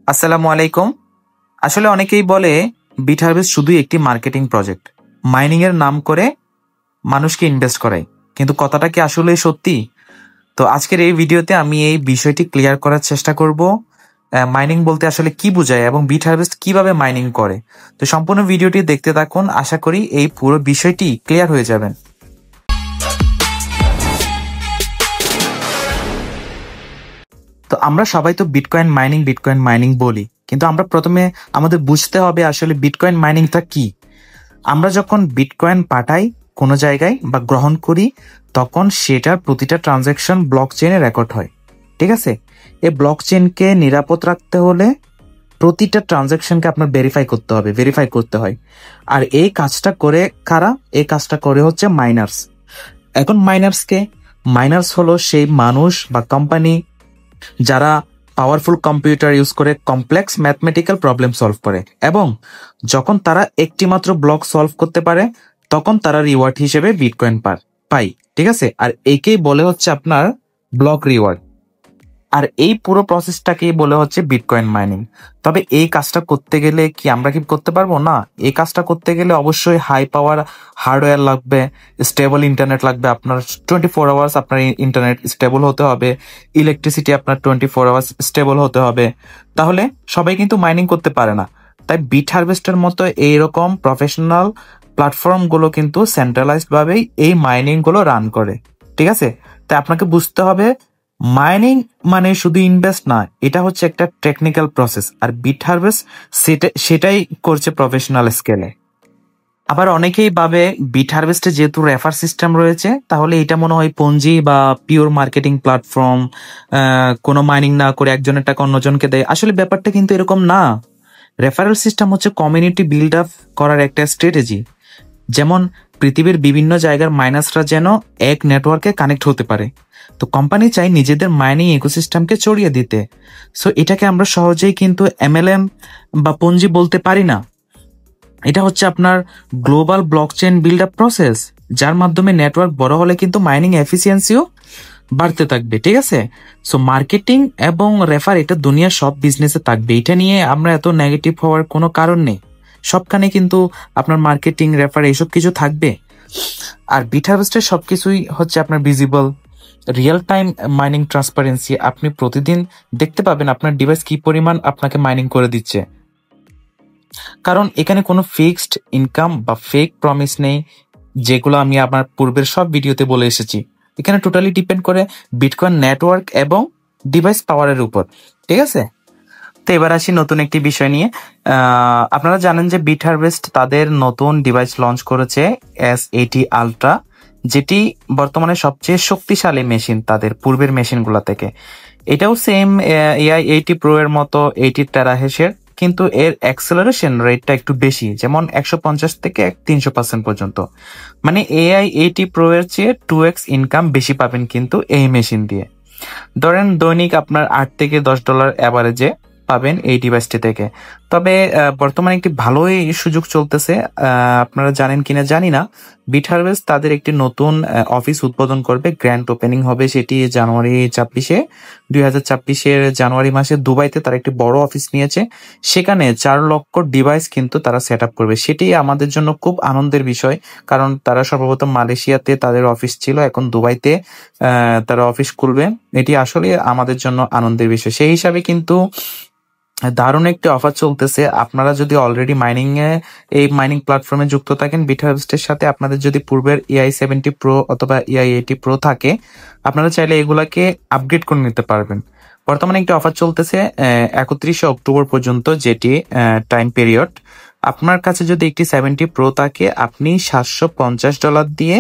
আসসালামু আলাইকুম। আসলে অনেকেই বলে বিট হারভেস্ট শুধুই একটি মার্কেটিং প্রজেক্ট, মাইনিং এর নাম করে মানুষকে ইনভেস্ট করায়। কিন্তু কথাটা কি আসলে সত্যি? তো আজকের এই ভিডিওতে আমি এই বিষয়টি ক্লিয়ার করার চেষ্টা করব। মাইনিং বলতে আসলে কি বোঝায় এবং বিট হারভেস্ট কিভাবে মাইনিং করে। তো সম্পূর্ণ ভিডিওটি দেখতে থাকুন, আশা করি এই পুরো বিষয়টি ক্লিয়ার হয়ে যাবেন। তো আমরা সবাই তো বিটকয়েন মাইনিং বলি, কিন্তু আমরা প্রথমে আমাদের বুঝতে হবে আসলে বিটকয়েন মাইনিংটা কি। আমরা যখন বিটকয়েন পাঠাই কোনো জায়গায় বা গ্রহণ করি, তখন সেটার প্রতিটা ট্রানজ্যাকশন ব্লক চেইনে রেকর্ড হয়। ঠিক আছে, এই ব্লক চেইনকে নিরাপদ রাখতে হলে প্রতিটা ট্রানজ্যাকশনকে আপনার ভেরিফাই করতে হয়। আর এই কাজটা করে কারা? এই কাজটা করে হচ্ছে মাইনার্স। এখন মাইনার্স হলো সেই মানুষ বা কোম্পানি যারা পাওয়ারফুল কম্পিউটার ইউজ করে কমপ্লেক্স ম্যাথমেটিক্যাল প্রবলেম সলভ করে, এবং যখন তারা একটি মাত্র ব্লক সলভ করতে পারে তখন তারা রিওয়ার্ড হিসেবে বিটকয়েন পায়। ঠিক আছে, আর একেই বলে হচ্ছে আপনার ব্লক রিওয়ার্ড। আর এই পুরো প্রসেসটাকেই বলে হচ্ছে বিটকয়েন মাইনিং। তবে এই কাজটা করতে গেলে আমরা কি করতে পারবো? না, এই কাজটা করতে গেলে অবশ্যই হাই পাওয়ার হার্ডওয়্যার লাগবে, স্টেবল ইন্টারনেট লাগবে। আপনার 24 আওয়ার্স আপনার ইন্টারনেট স্টেবল হতে হবে, ইলেকট্রিসিটি আপনার 24 আওয়ার্স স্টেবল হতে হবে। তাহলে সবাই কিন্তু মাইনিং করতে পারে না। তাই বিট হারভেস্টের মতো এইরকম প্রফেশনাল প্ল্যাটফর্ম গুলো কিন্তু সেন্ট্রালাইজড ভাবেই এই মাইনিং গুলো রান করে। ঠিক আছে, তাই আপনাকে বুঝতে হবে মাইনিং মানে শুধু ইনভেস্ট না, এটা হচ্ছে একটা টেকনিক্যাল প্রসেস। আর বিট হারভেস্ট সেটাই করছে প্রফেশনাল স্কেলে। আবার অনেকেই ভাবে বিট হারভেস্টে যেহেতু রেফার সিস্টেম রয়েছে, তাহলে এটা মনে হয় পঞ্জি বা পিওর মার্কেটিং প্ল্যাটফর্ম, কোনো মাইনিং না করে একজনের টাকা অন্যজনকে দেয়। আসলে ব্যাপারটা কিন্তু এরকম না। রেফারেল সিস্টেম হচ্ছে কমিউনিটি বিল্ড আপ করার একটা স্ট্র্যাটেজি। যেমন পৃথিবীর বিভিন্ন জায়গার মাইনার্সরা যেন এক নেটওয়ার্কে কানেক্ট হতে পারে, তো কোম্পানি চাই নিজেদের মাইনিং ইকোসিস্টেমকে ছড়িয়ে দিতে। সো এটাকে আমরা সহজেই কিন্তু এমএলএম বা পঞ্জি বলতে পারি না। এটা হচ্ছে আপনার global blockchain build up process, যার মাধ্যমে নেটওয়ার্ক বড় হলে কিন্তু মাইনিং এফিসিয়েন্সিও বাড়তে থাকবে। ঠিক আছে, সো মার্কেটিং এবং রেফার এটা দুনিয়ার সব বিজনেসে থাকবে, এটা নিয়ে আমরা এত নেগেটিভ হওয়ার কোনো কারণ নেই। সবখানে কিন্তু আপনার মার্কেটিং রেফার এইসব কিছু থাকবে। আর বিট হারভেস্টের সবকিছুই হচ্ছে আপনার visible, real time mining transparency. আপনি প্রতিদিন দেখতে পাবেন আপনার ডিভাইস কি পরিমাণ আপনাকে মাইনিং করে দিচ্ছে। কারণ এখানে কোনো ফিক্সড ইনকাম বা ফেক প্রমিস নেই, যেগুলো আমি আমার পূর্বের সব ভিডিওতে বলে এসেছি। এখানে টোটালি ডিপেন্ড করে বিটকয়েন নেটওয়ার্ক এবং ডিভাইস পাওয়ারের উপর। ঠিক আছে, তো এবার আসি নতুন একটি বিষয় নিয়ে। আপনারা জানেন যে বিট হারভেস্ট তাদের নতুন ডিভাইস লঞ্চ করেছে S80 আলট্রা, যেটি বর্তমানে সবচেয়ে শক্তিশালী মেশিন তাদের পূর্বের মেশিনগুলো থেকে। এটাও সেম AI80 Pro এর মতো 80 টেরাহেশের, কিন্তু এর অ্যাক্সেলারেশন রেটটা একটু বেশি, যেমন 150 থেকে 300% পর্যন্ত। মানে AI80 Pro এর চেয়ে 2x ইনকাম বেশি পাবেন কিন্তু এই মেশিন দিয়ে। ধরেন দৈনিক আপনার $8 থেকে $10 অ্যাভারেজে পাবেন এই ডিভাইসটি থেকে। তবে বর্তমানে একটি ভালোই সুযোগ চলতেছে, আপনারা জানেন কিনা জানি না। বিট হারভেস্ট তাদের একটি নতুন অফিস উদ্বোধন করবে, গ্র্যান্ড ওপেনিং হবে সেটি জানুয়ারি 24-এ, 2024-এর জানুয়ারি মাসে দুবাইতে তারা একটি বড় অফিস নিয়েছে। সেখানে 4 লক্ষ ডিভাইস কিন্তু তারা সেট আপ করবে। সেটি আমাদের জন্য খুব আনন্দের বিষয়, কারণ তারা সর্বপ্রথম মালয়েশিয়াতে তাদের অফিস ছিল, এখন দুবাইতে তারা অফিস খুলবে। এটি আসলে আমাদের জন্য আনন্দের বিষয়। সেই হিসাবে কিন্তু দারুণ একটি অফার চলতেছে। আপনারা যদি অলরেডি এই মাইনিং প্ল্যাটফর্মে যুক্ত থাকেন বিট হারভেস্টের সাথে, আপনাদের যদি পূর্বের AI70 Pro অথবা AI80 Pro থাকে, আপনারা চাইলে এগুলাকে আপগ্রেড করে নিতে পারবেন। বর্তমানে একটি অফার চলতেছে 31শে অক্টোবর পর্যন্ত, যেটি টাইম পিরিয়ড। আপনার কাছে যদি একটি 70 Pro থাকে, আপনি $750 দিয়ে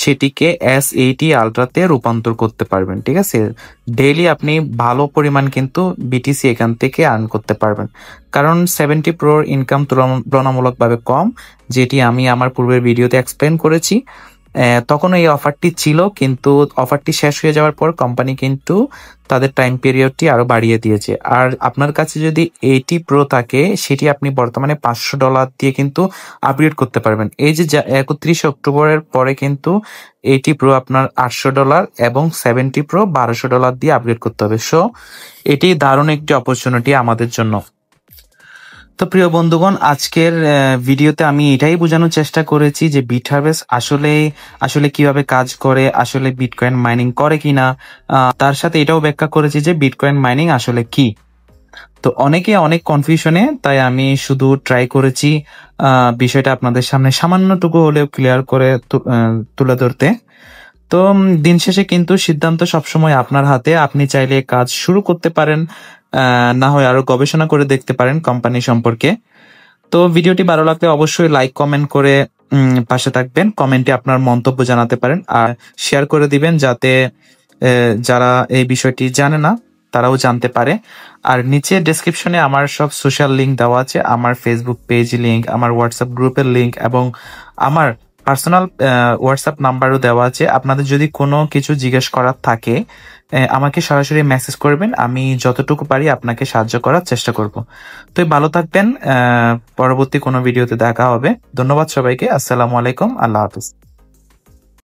সেটিকে S80 আলট্রাতে রূপান্তর করতে পারবেন। ঠিক আছে, ডেইলি আপনি ভালো পরিমাণ কিন্তু বিটিসি এখান থেকে আর্ন করতে পারবেন, কারণ 70 Pro ইনকাম তুলনামূলকভাবে কম, যেটি আমি আমার পূর্বের ভিডিওতে এক্সপ্লেন করেছি। তখন এই অফারটি ছিল, কিন্তু অফারটি শেষ হয়ে যাওয়ার পর কোম্পানি কিন্তু তাদের টাইম পিরিয়ডটি আরো বাড়িয়ে দিয়েছে। আর আপনার কাছে যদি 80 প্রো থাকে, সেটি আপনি বর্তমানে $500 দিয়ে কিন্তু আপগ্রেড করতে পারবেন। এই যে 31 অক্টোবরের পরে কিন্তু 80 প্রো আপনার $800 এবং 70 প্রো $1200 দিয়ে আপগ্রেড করতে হবে। সো এটি দারুণ একটি অপরচুনিটি আমাদের জন্য। তো প্রিয় বন্ধুগণ, আজকের ভিডিওতে আমি এটাই বোঝানোর চেষ্টা করেছি যে বিটহারভেস্ট আসলে আসলে কিভাবে কাজ করে, আসলে বিটকয়েন মাইনিং করে কিনা। তার সাথে এটাও ব্যাখ্যা করেছি যে বিটকয়েন মাইনিং আসলে কি। তো অনেকে অনেক কনফিউশনে, তাই আমি শুধু ট্রাই করেছি বিষয়টা আপনাদের সামনে সামান্যটুকু হলেও ক্লিয়ার করে তুলে ধরতে। তো দিন শেষে কিন্তু সিদ্ধান্ত সবসময় আপনার হাতে। আপনি চাইলে কাজ শুরু করতে পারেন, না হয় আরো গবেষণা করে দেখতে পারেন কোম্পানি সম্পর্কে। তো ভিডিওটি ভালো লাগলে অবশ্যই লাইক কমেন্ট করে পাশে থাকবেন। কমেন্টে আপনার মন্তব্য জানাতে পারেন আর শেয়ার করে দিবেন, যাতে যারা এই বিষয়টি জানে না তারাও জানতে পারে। আর নিচে ডেসক্রিপশনে আমার সব সোশ্যাল লিঙ্ক দেওয়া আছে, আমার ফেসবুক পেজ লিঙ্ক, আমার হোয়াটসঅ্যাপ গ্রুপের লিঙ্ক এবং আমার পার্সোনাল হোয়াটসঅ্যাপ নাম্বারও দেওয়া আছে। আপনাদের যদি কোনো কিছু জিজ্ঞেস করার থাকে আমাকে সরাসরি মেসেজ করবেন, আমি যতটুকু পারি আপনাকে সাহায্য করার চেষ্টা করব। তো ভালো থাকবেন, পরবর্তী কোনো ভিডিওতে দেখা হবে। ধন্যবাদ সবাইকে। আসসালামু আলাইকুম, আল্লাহ হাফিজ।